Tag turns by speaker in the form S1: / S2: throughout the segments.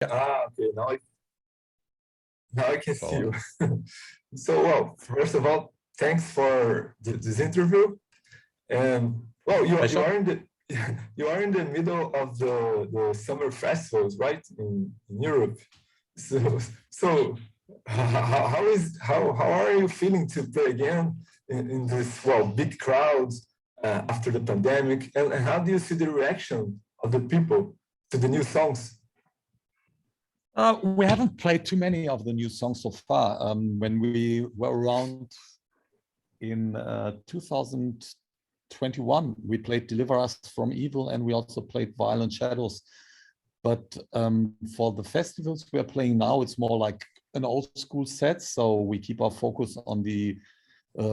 S1: Okay. Now I can see
S2: So,
S1: you. So, well, first of all, thanks for this interview. And well, you are in the you are in the middle of the summer festivals, right? In Europe. So how are you feeling to play again in this well big crowds after the pandemic? And how do you see the reaction of the people to the new songs?
S2: we haven't played too many of the new songs so far. When we were around in 2021, we played Deliver Us from Evil, and we also played Violent Shadows. But for the festivals we are playing now, it's more like an old school set. So we keep our focus on the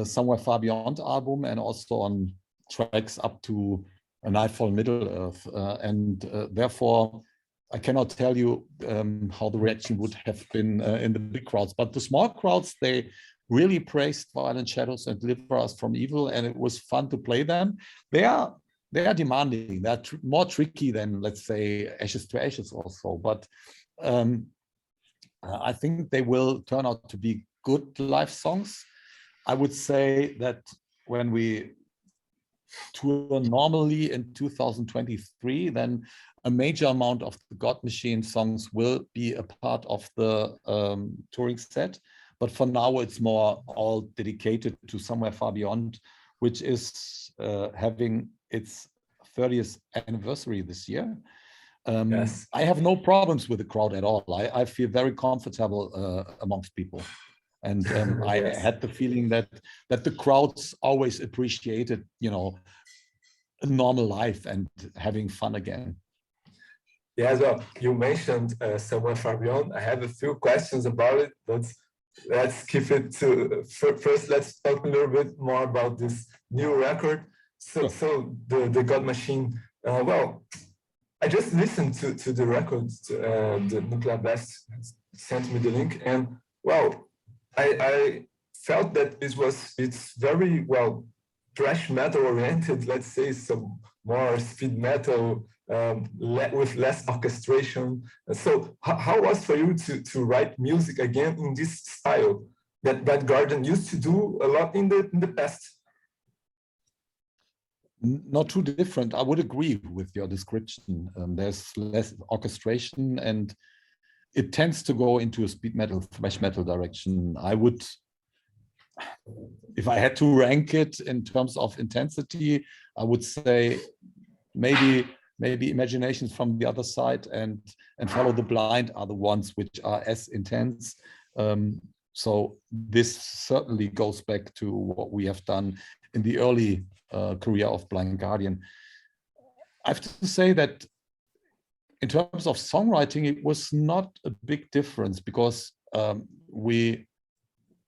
S2: Somewhere Far Beyond album, and also on tracks up to A Nightfall in Middle Earth. Therefore, I cannot tell you how the reaction would have been in the big crowds. But the small crowds, they really praised Violent Shadows and Deliver Us from Evil, and it was fun to play them. They are demanding. They're more tricky than, let's say, Ashes to Ashes also. But I think they will turn out to be good live songs. I would say that when we tour normally in 2023, then a major amount of the God Machine songs will be a part of the touring set. But for now, it's more all dedicated to Somewhere Far Beyond, which is having its 30th anniversary this year.
S1: Yes.
S2: I have no problems with the crowd at all. I feel very comfortable amongst people. And I
S1: Yes.
S2: had the feeling that the crowds always appreciated, a normal life and having fun again.
S1: Yeah, well, you mentioned Somewhere Far Beyond. I have a few questions about it, but let's keep it to first. Let's talk a little bit more about this new record. So the God Machine. Well, I just listened to the record. The Nuclear Blast sent me the link, and well, I felt that it's very well thrash metal oriented. Let's say some more speed metal with less orchestration. So how was for you to write music again in this style that Garden used to do a lot in the past?
S2: Not too different. I would agree with your description. There's less orchestration, and it tends to go into a speed metal, thrash metal direction. I would, if I had to rank it in terms of intensity, I would say maybe Imaginations from the Other Side and Follow the Blind are the ones which are as intense. So this certainly goes back to what we have done in the early career of Blind Guardian. I have to say that in terms of songwriting, it was not a big difference, because we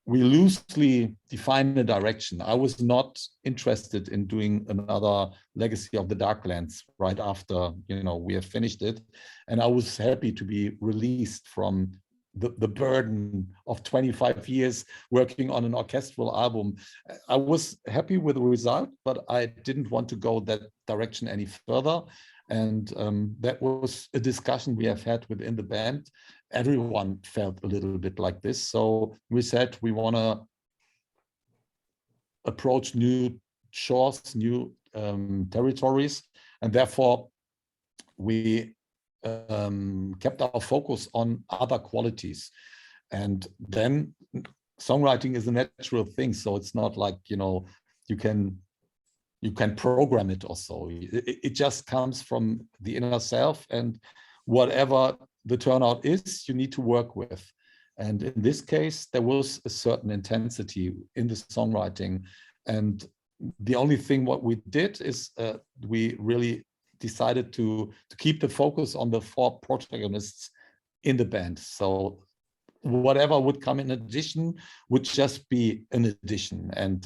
S2: loosely defined the direction. I was not interested in doing another Legacy of the Darklands right after we have finished it, and I was happy to be released from the burden of 25 years working on an orchestral album. I was happy with the result, but I didn't want to go that direction any further. And that was a discussion we have had within the band. Everyone felt a little bit like this. So we said we want to approach new shores, new territories, and therefore we kept our focus on other qualities. And then songwriting is a natural thing, so it's not like you can program it or so. It just comes from the inner self, and whatever the turnout is, you need to work with. And in this case, there was a certain intensity in the songwriting, and the only thing what we did is we really decided to keep the focus on the 4 protagonists in the band. So whatever would come in addition would just be an addition. And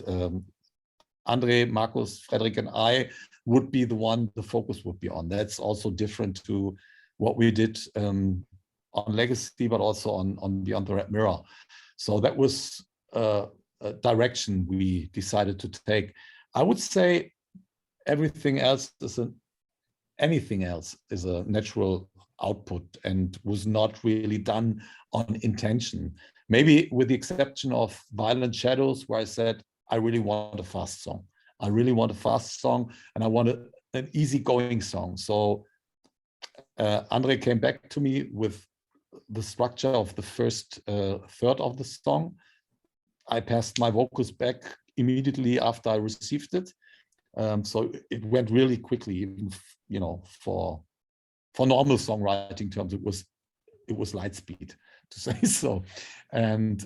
S2: Andre, Markus, Frederick, and I would be the one the focus would be on. That's also different to what we did on Legacy, but also on Beyond the Red Mirror. So that was a direction we decided to take. I would say anything else is a natural output and was not really done on intention. Maybe with the exception of Violent Shadows, where I said, I really want a fast song. I really want a fast song, and I want an easygoing song. So Andre came back to me with the structure of the first third of the song. I passed my vocals back immediately after I received it. So it went really quickly, even, you know, for normal songwriting terms, it was light speed, to say so. And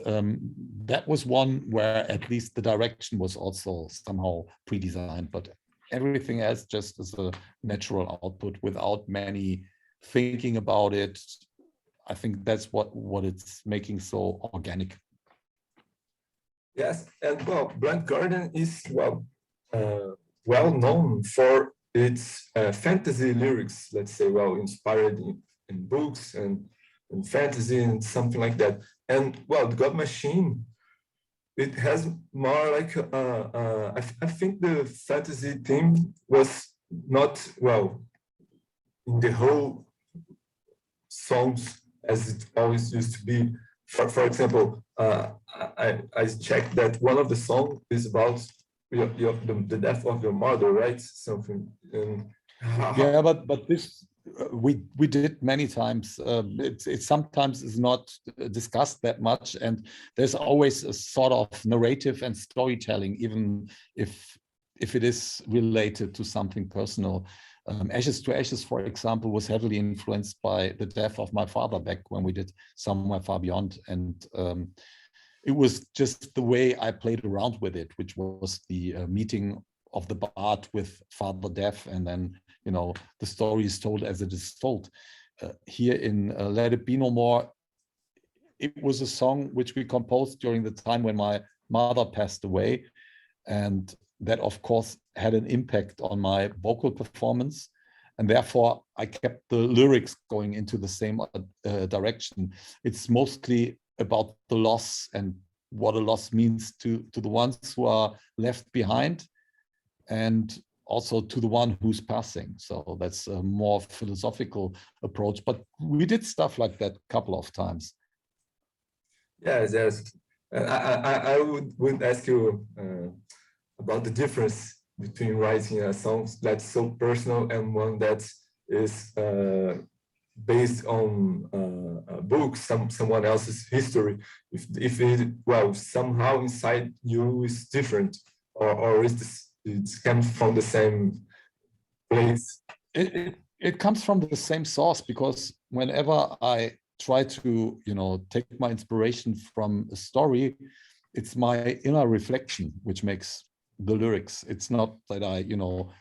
S2: that was one where at least the direction was also somehow pre-designed, but everything else just as a natural output without many thinking about it. I think that's what it's making so organic.
S1: Yes, and well, Blind Guardian is well known for its fantasy lyrics. Let's say, well, inspired in books and fantasy and something like that. And well, the God Machine, it has more like I think the fantasy theme was not well in the whole songs as it always used to be. For example, I checked that one of the songs is about the death of your mother, right? Something.
S2: Yeah, but this we did many times. It sometimes is not discussed that much, and there's always a sort of narrative and storytelling, even if it is related to something personal. Ashes to Ashes, for example, was heavily influenced by the death of my father back when we did Somewhere Far Beyond. And it was just the way I played around with it, which was the meeting of the bard with Father Death. And then, you know, the story is told as it is told. Here in Let It Be No More, it was a song which we composed during the time when my mother passed away. And that, of course, had an impact on my vocal performance. And therefore, I kept the lyrics going into the same direction. It's mostly about the loss and what a loss means to the ones who are left behind, and also to the one who's passing. So that's a more philosophical approach. But we did stuff like that a couple of times.
S1: Yes. I would ask you about the difference between writing a song that's so personal and one that is based on a book, someone else's history. If it, well, somehow inside you is different, or is this, it comes from the same place?
S2: It comes from the same source, because whenever I try to, you know, take my inspiration from a story, it's my inner reflection which makes the lyrics. It's not that I, you know,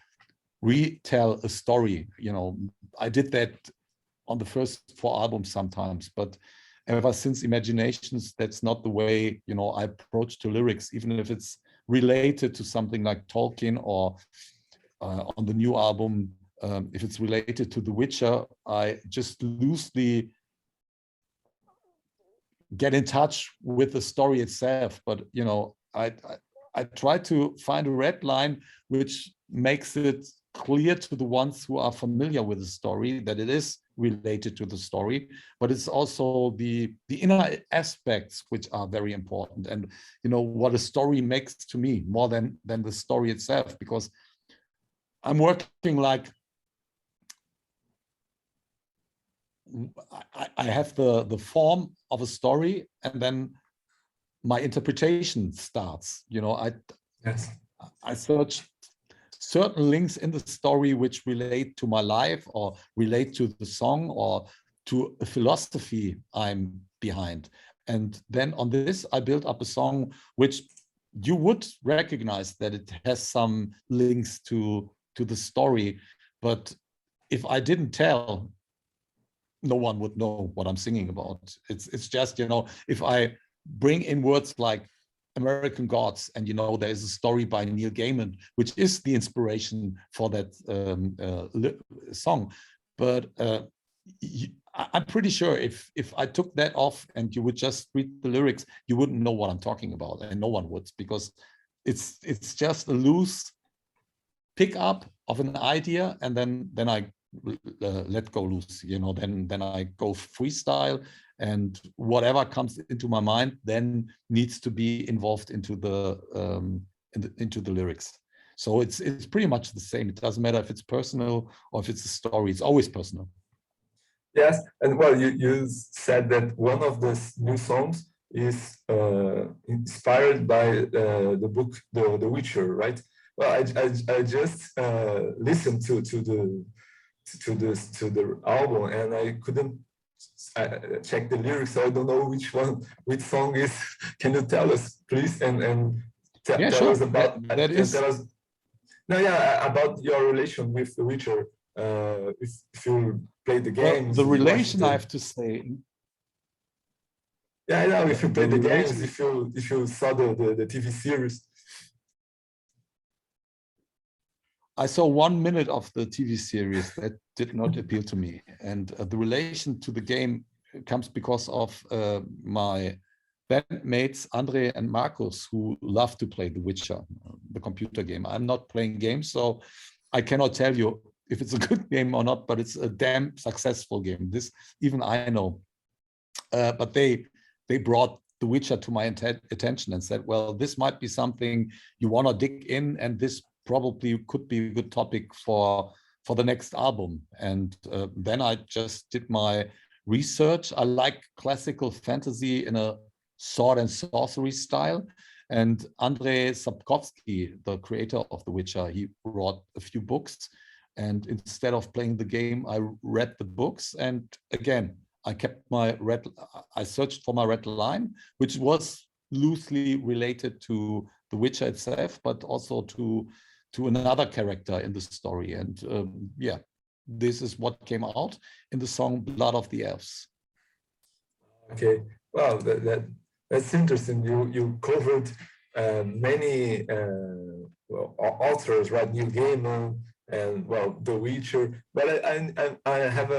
S2: retell a story. You know, I did that on the first 4 albums sometimes, but ever since Imaginations, that's not the way, you know, I approach to lyrics, even if it's related to something like Tolkien, or on the new album, if it's related to The Witcher, I just loosely get in touch with the story itself. But, you know, I try to find a red line which makes it clear to the ones who are familiar with the story that it is related to the story, but it's also the inner aspects which are very important, and, you know, what a story makes to me more than the story itself, because I'm working like I have the form of a story, and then my interpretation starts. You know, I search certain links in the story which relate to my life, or relate to the song, or to a philosophy I'm behind. And then on this, I build up a song which you would recognize that it has some links to the story. But if I didn't tell, no one would know what I'm singing about. It's just, you know, if I bring in words like American Gods, and, you know, there is a story by Neil Gaiman, which is the inspiration for that song. But I'm pretty sure if I took that off and you would just read the lyrics, you wouldn't know what I'm talking about, and no one would, because it's just a loose pickup of an idea, and then I let go loose, you know, then I go freestyle, and whatever comes into my mind then needs to be involved into the lyrics. So it's pretty much the same. It doesn't matter if it's personal or if it's a story. It's always personal.
S1: Yes, and well, you said that one of the new songs is inspired by the book The Witcher, right? Well, I just listened to the album, and I couldn't check the lyrics, so I don't know which song is. Can you tell us, please, and tell us about
S2: that is.
S1: Tell us, no, yeah, about your relation with The Witcher. If you play the games,
S2: well, the relation, I have to say.
S1: Yeah, I know. If you play the games, if you saw the TV series.
S2: I saw 1 minute of the TV series that did not appeal to me, and the relation to the game comes because of my bandmates Andre and Marcus, who love to play The Witcher, the computer game. I'm not playing games, so I cannot tell you if it's a good game or not, but it's a damn successful game. This even I know. But they brought The Witcher to my attention and said, well, this might be something you want to dig in, and this probably could be a good topic for the next album. And then I just did my research. I like classical fantasy in a sword and sorcery style. And Andrzej Sapkowski, the creator of The Witcher, he wrote a few books. And instead of playing the game, I read the books. And again, I searched for my red line, which was loosely related to The Witcher itself, but also to another character in the story. And yeah, this is what came out in the song Blood of the Elves.
S1: Okay, well, that's interesting. You covered many authors, right? Neil Gaiman and, well, The Witcher. But I have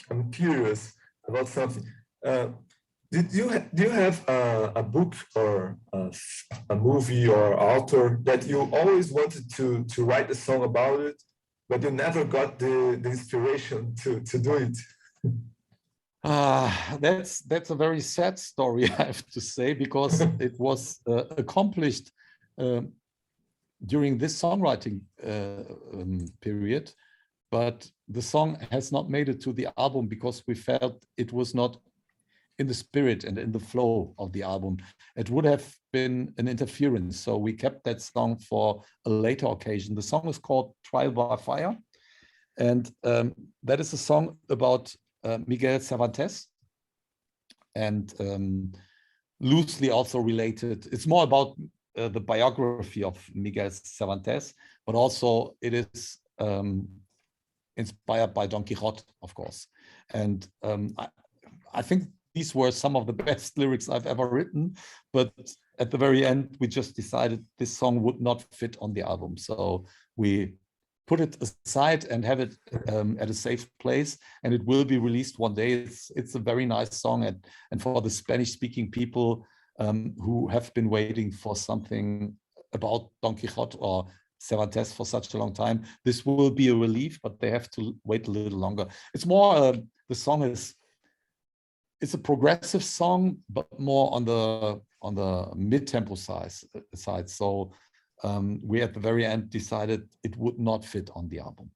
S1: I'm curious about something. Do you have a book or a movie or author that you always wanted to write a song about it, but you never got the inspiration to do it?
S2: That's a very sad story, I have to say, because it was accomplished during this songwriting period, but the song has not made it to the album because we felt it was not in the spirit and in the flow of the album. It would have been an interference, so we kept that song for a later occasion. The song is called Trial by Fire, and that is a song about Miguel Cervantes, and loosely also related. It's more about the biography of Miguel Cervantes, but also it is inspired by Don Quixote, of course. And I think these were some of the best lyrics I've ever written, but at the very end, we just decided this song would not fit on the album. So we put it aside and have it at a safe place, and it will be released one day. It's a very nice song, and for the Spanish-speaking people who have been waiting for something about Don Quixote or Cervantes for such a long time, this will be a relief, but they have to wait a little longer. It's more, the song it's a progressive song, but more on the mid-tempo side. So we at the very end decided it would not fit on the album.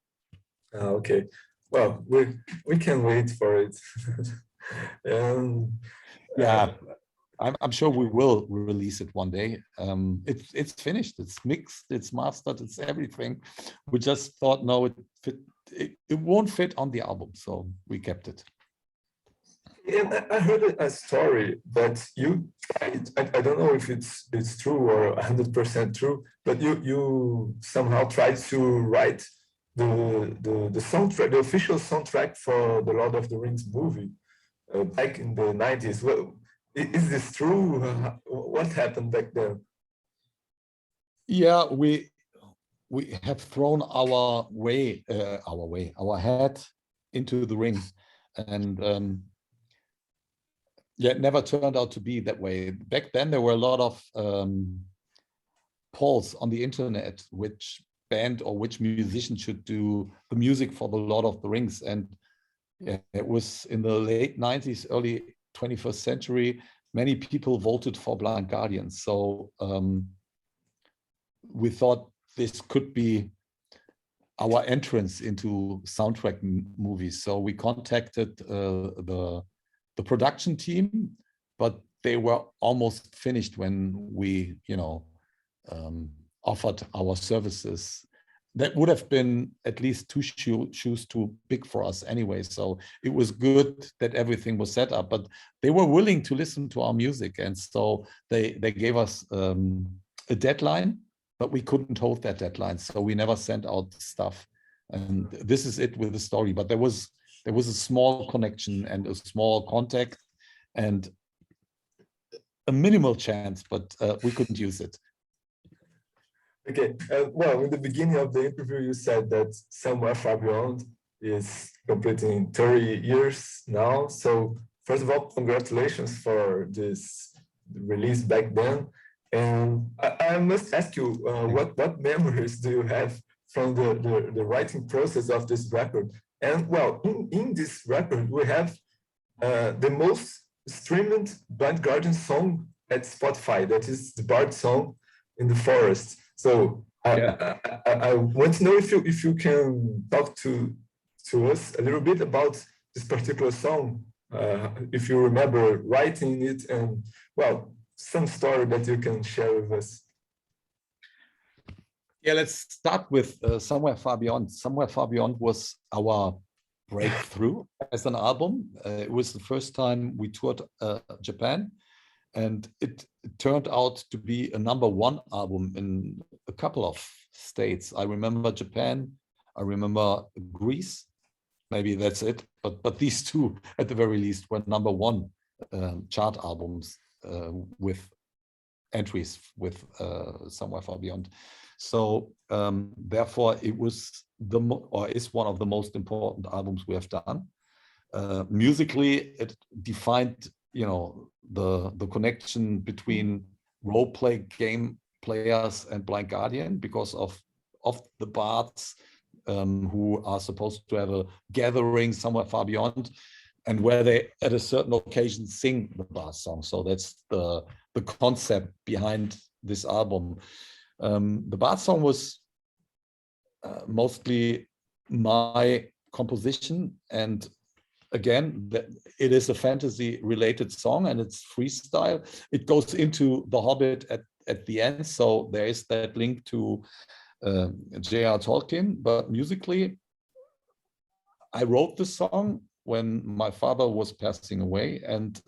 S1: Okay, well, we can wait for it.
S2: Yeah, I'm sure we will release it one day. It's finished, it's mixed, it's mastered, it's everything. We just thought, no, it won't fit on the album, so we kept it.
S1: And I heard a story that you tried, I don't know if it's true or 100% true, but you somehow tried to write the soundtrack, the official soundtrack for the Lord of the Rings movie back in the 90s. Well, is this true? What happened back then?
S2: Yeah, we have thrown our head into the ring, and yeah, it never turned out to be that way. Back then, there were a lot of polls on the internet, which band or which musician should do the music for the Lord of the Rings. And it was in the late 90s, early 21st century, many people voted for Blind Guardian. So we thought this could be our entrance into soundtrack movies. So we contacted the production team, but they were almost finished when we, offered our services. That would have been at least two shoes too big for us anyway. So it was good that everything was set up, but they were willing to listen to our music. And so they gave us a deadline, but we couldn't hold that deadline. So we never sent out stuff. And this is it with the story. But there was a small connection and a small contact and a minimal chance, but we couldn't use it.
S1: Okay, well, in the beginning of the interview, you said that Somewhere Far Beyond is completing 30 years now. So first of all, congratulations for this release back then. And I must ask you, what memories do you have from the writing process of this record? And well, in this record, we have the most streamed Blind Guardian song at Spotify, that is the Bard song in the Forest. So I want to know if you can talk to us a little bit about this particular song, if you remember writing it, and well, some story that you can share with us.
S2: Yeah, let's start with Somewhere Far Beyond. Somewhere Far Beyond was our breakthrough as an album. It was the first time we toured Japan. And it turned out to be a #1 album in a couple of states. I remember Japan, I remember Greece, maybe that's it. But these two, at the very least, were #1 chart albums with entries with Somewhere Far Beyond. So therefore, it was is one of the most important albums we have done. Musically, it defined the connection between role play game players and Blind Guardian because of the bards who are supposed to have a gathering Somewhere Far Beyond, and where they at a certain occasion sing the bard song. So that's the concept behind this album. The bard song was mostly my composition, and again, it is a fantasy related song and it's freestyle. It goes into The Hobbit at the end. So there is that link to J.R. Tolkien, but musically, I wrote the song when my father was passing away. And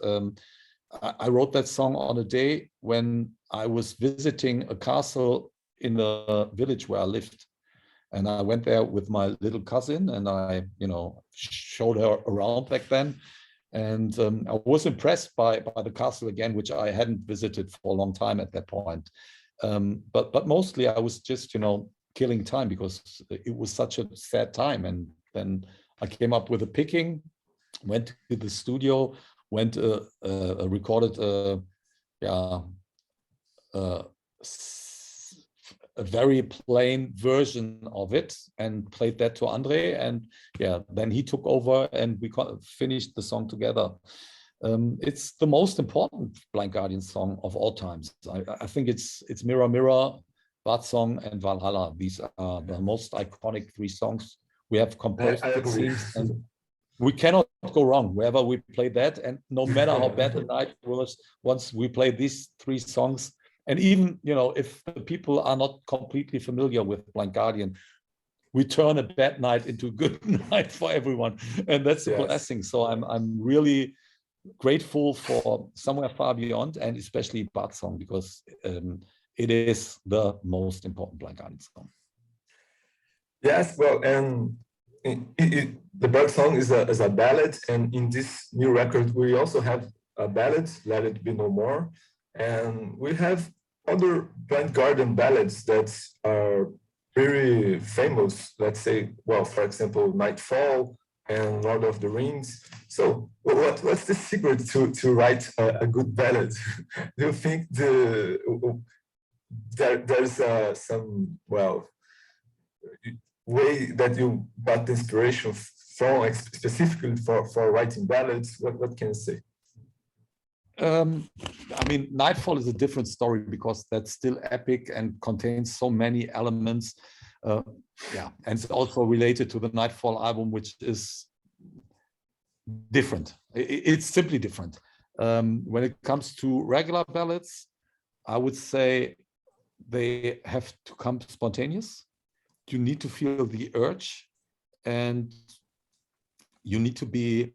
S2: I wrote that song on a day when I was visiting a castle in the village where I lived. And I went there with my little cousin and I, showed her around back then. And I was impressed by the castle again, which I hadn't visited for a long time at that point. But mostly I was just, killing time because it was such a sad time. And then I came up with a picking, went to the studio, recorded a very plain version of it and played that to Andre, and then he took over and we finished the song together. It's the most important Blind Guardian song of all times. I think it's Mirror Mirror, Bard Song, and Valhalla. These are the most iconic 3 songs we have composed, it seems, and we cannot go wrong wherever we play that. And no matter how bad the night was, once we play these 3 songs, and even, if the people are not completely familiar with Blind Guardian, we turn a bad night into a good night for everyone. And that's a blessing. So I'm really grateful for Somewhere Far Beyond, and especially Bard Song, because it is the most important Blind Guardian song.
S1: Yes, well, and the Bard Song is a ballad. And in this new record, we also have a ballad, Let It Be No More. And we have other Blind Guardian ballads that are very famous. Let's say, well, for example, Nightfall and Lord of the Rings. So what's the secret to write a good ballad? Do you think there's some, well, way that you got the inspiration from specifically for writing ballads? What can you say?
S2: I mean, Nightfall is a different story because that's still epic and contains so many elements. Yeah, and it's also related to the Nightfall album, which is different. It's simply different. When it comes to regular ballads, I would say they have to come spontaneous. You need to feel the urge, and you need to be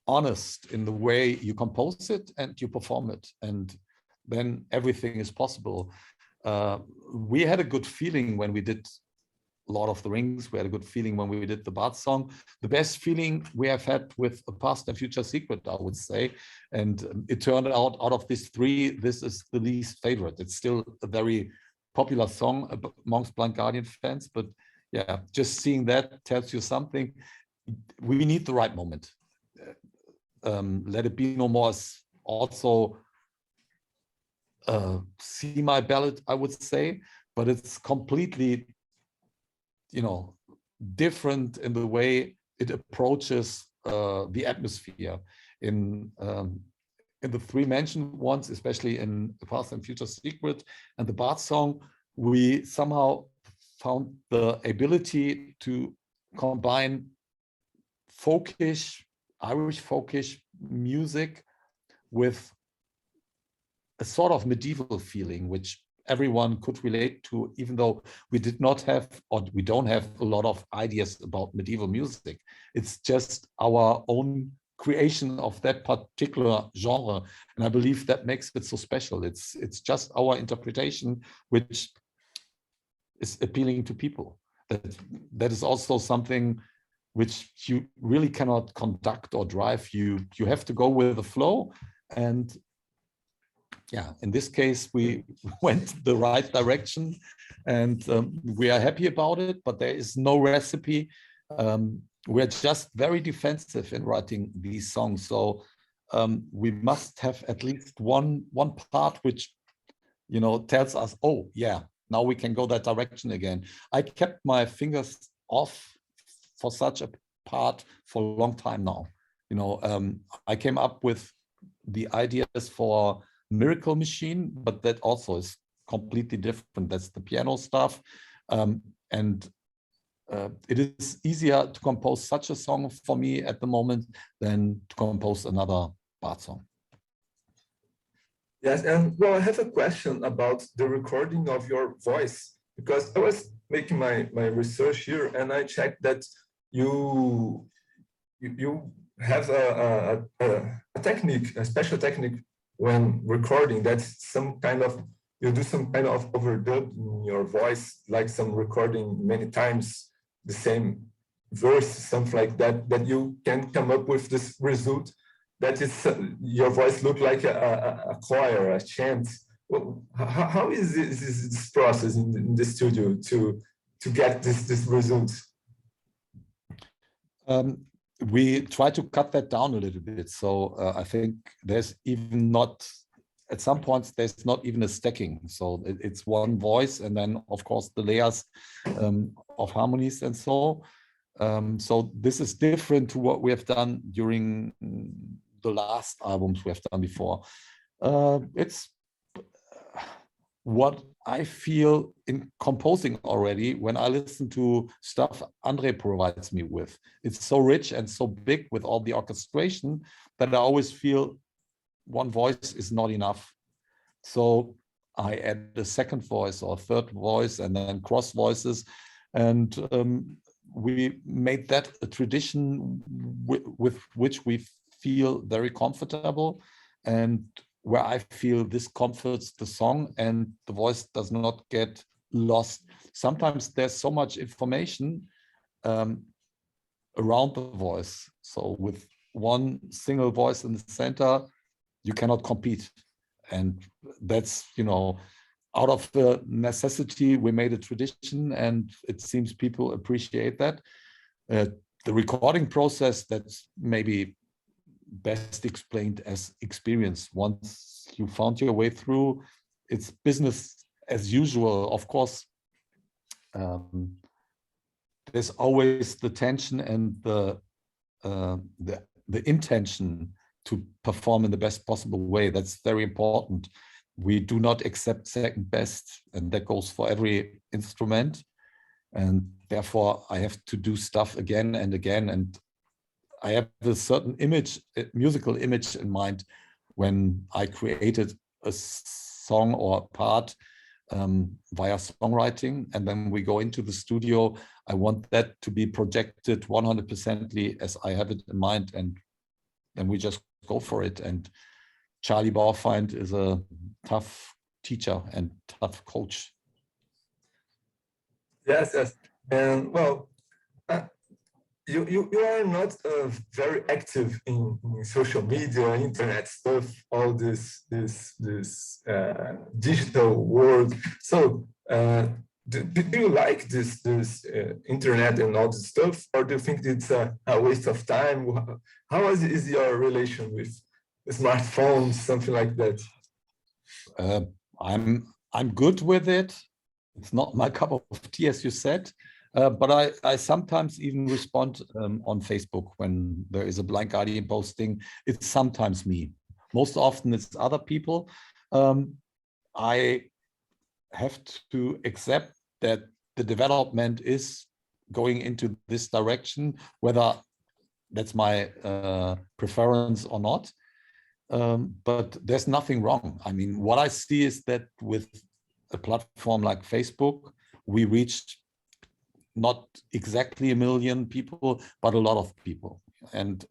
S2: honest in the way you compose it and you perform it, and then everything is possible. We had a good feeling when we did Lord of the Rings. We had a good feeling when we did the Bard song. The best feeling we have had with A Past and Future Secret, I would say. And it turned out of these three, this is the least favorite. It's still a very popular song amongst Blind Guardian fans, but yeah, just seeing that tells you something. We need the right moment. Let It Be No More is also semi-ballad, I would say, but it's completely, different in the way it approaches the atmosphere. In the three mentioned ones, especially in The Past and Future Secret and the Bard song, we somehow found the ability to combine Irish folkish music with a sort of medieval feeling, which everyone could relate to, even though we did not have, or we don't have a lot of ideas about medieval music. It's just our own creation of that particular genre. And I believe that makes it so special. It's just our interpretation, which is appealing to people. That is also something which you really cannot conduct or drive. You have to go with the flow. And yeah, in this case, we went the right direction, and we are happy about it, but there is no recipe. We're just very defensive in writing these songs. So we must have at least one part which, tells us, oh yeah, now we can go that direction again. I kept my fingers off for such a part for a long time now. I came up with the ideas for Miracle Machine, but that also is completely different. That's the piano stuff. And it is easier to compose such a song for me at the moment than to compose another Bard song.
S1: Yes, and well, I have a question about the recording of your voice, because I was making my research here, and I checked that you have a technique, a special technique when recording. That's you do some kind of overdub in your voice, like some recording many times the same verse, something like that, that you can come up with this result that is your voice look like a choir, a chant. Well, how is this process in the studio to get this result?
S2: We try to cut that down a little bit. So I think there's even not, at some points, there's not even a stacking. So it's one voice, and then, of course, the layers of harmonies and so. So this is different to what we have done during the last albums we have done before. It's what I feel in composing already when I listen to stuff Andre provides me with. It's so rich and so big with all the orchestration that I always feel one voice is not enough. So I add a second voice or third voice and then cross voices. And we made that a tradition with which we feel very comfortable, and where I feel this comforts the song and the voice does not get lost. Sometimes there's so much information around the voice. So with one single voice in the center, you cannot compete. And that's, out of the necessity, we made a tradition, and it seems people appreciate that. The recording process, that's maybe best explained as experience. Once you found your way through, it's business as usual. Of course, there's always the tension and the intention to perform in the best possible way. That's very important. We do not accept second best, and that goes for every instrument. And therefore, I have to do stuff again and again. And I have a certain image, a musical image in mind when I created a song or part via songwriting. And then we go into the studio. I want that to be projected 100% as I have it in mind. And then we just go for it. And Charlie Bauerfeind is a tough teacher and tough coach.
S1: Yes, yes. And well, you are not very active in social media, internet stuff, all this digital world. So do you like this internet and all this stuff, or do you think it's a waste of time? How is your relation with smartphones, something like that?
S2: I'm good with it. It's not my cup of tea, as you said. But I sometimes even respond on Facebook when there is a Blind Guardian posting. It's sometimes me. Most often it's other people. I have to accept that the development is going into this direction, whether that's my preference or not. But there's nothing wrong. I mean, what I see is that with a platform like Facebook, we reached not exactly 1 million people, but a lot of people. And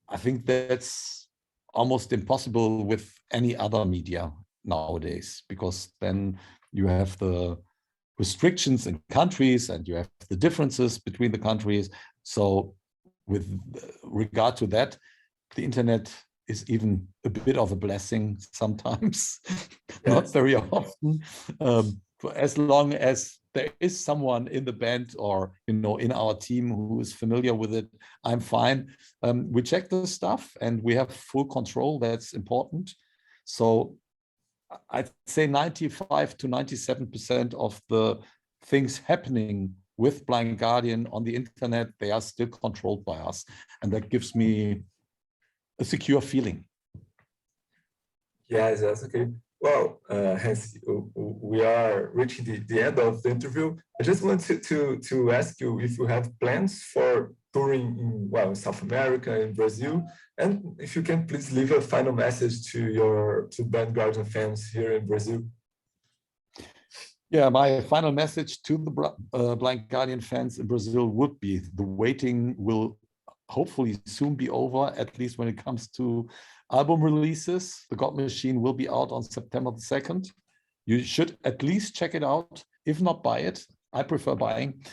S2: I think that's almost impossible with any other media nowadays, because then you have the restrictions in countries and you have the differences between the countries. So with regard to that, the internet is even a bit of a blessing sometimes, not very often. As long as there is someone in the band or in our team who is familiar with it, I'm fine. We check the stuff and we have full control. That's important. So I'd say 95 to 97% of the things happening with Blind Guardian on the internet, they are still controlled by us, and that gives me a secure feeling.
S1: Yes, that's okay. Well, Hansi, we are reaching the end of the interview. I just wanted to ask you if you have plans for touring in South America and Brazil, and if you can please leave a final message to Blind Guardian fans here in Brazil.
S2: Yeah, my final message to the Blind Guardian fans in Brazil would be: the waiting will hopefully soon be over, at least when it comes to album releases. The God Machine will be out on September the 2nd. You should at least check it out, if not buy it. I prefer buying.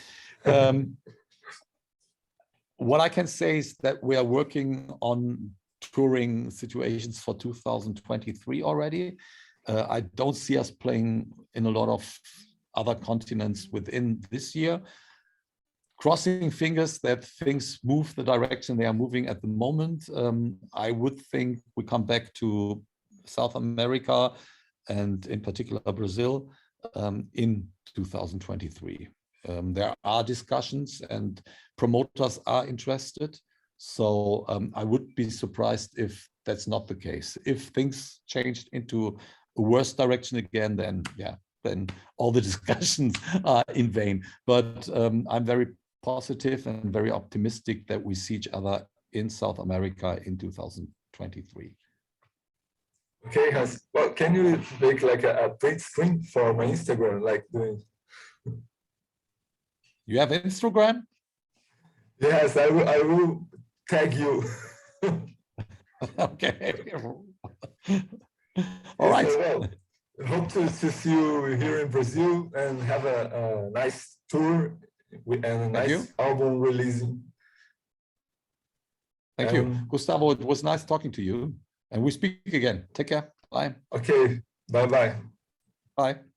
S2: What I can say is that we are working on touring situations for 2023 already. I don't see us playing in a lot of other continents within this year. Crossing fingers that things move the direction they are moving at the moment. I would think we come back to South America and in particular Brazil in 2023. There are discussions and promoters are interested. So I would be surprised if that's not the case. If things changed into a worse direction again, then yeah, then all the discussions are in vain. But I'm very positive and very optimistic that we see each other in South America in 2023.
S1: Okay, Hans. Well, can you make like a print screen for my Instagram, like doing?
S2: You have Instagram?
S1: Yes, I will tag you.
S2: Okay. All right.
S1: Well, hope to see you here in Brazil and have a nice tour and a nice album releasing.
S2: Thank you. Gustavo, it was nice talking to you. And we speak again. Take care. Bye.
S1: Okay. Bye-bye.
S2: Bye.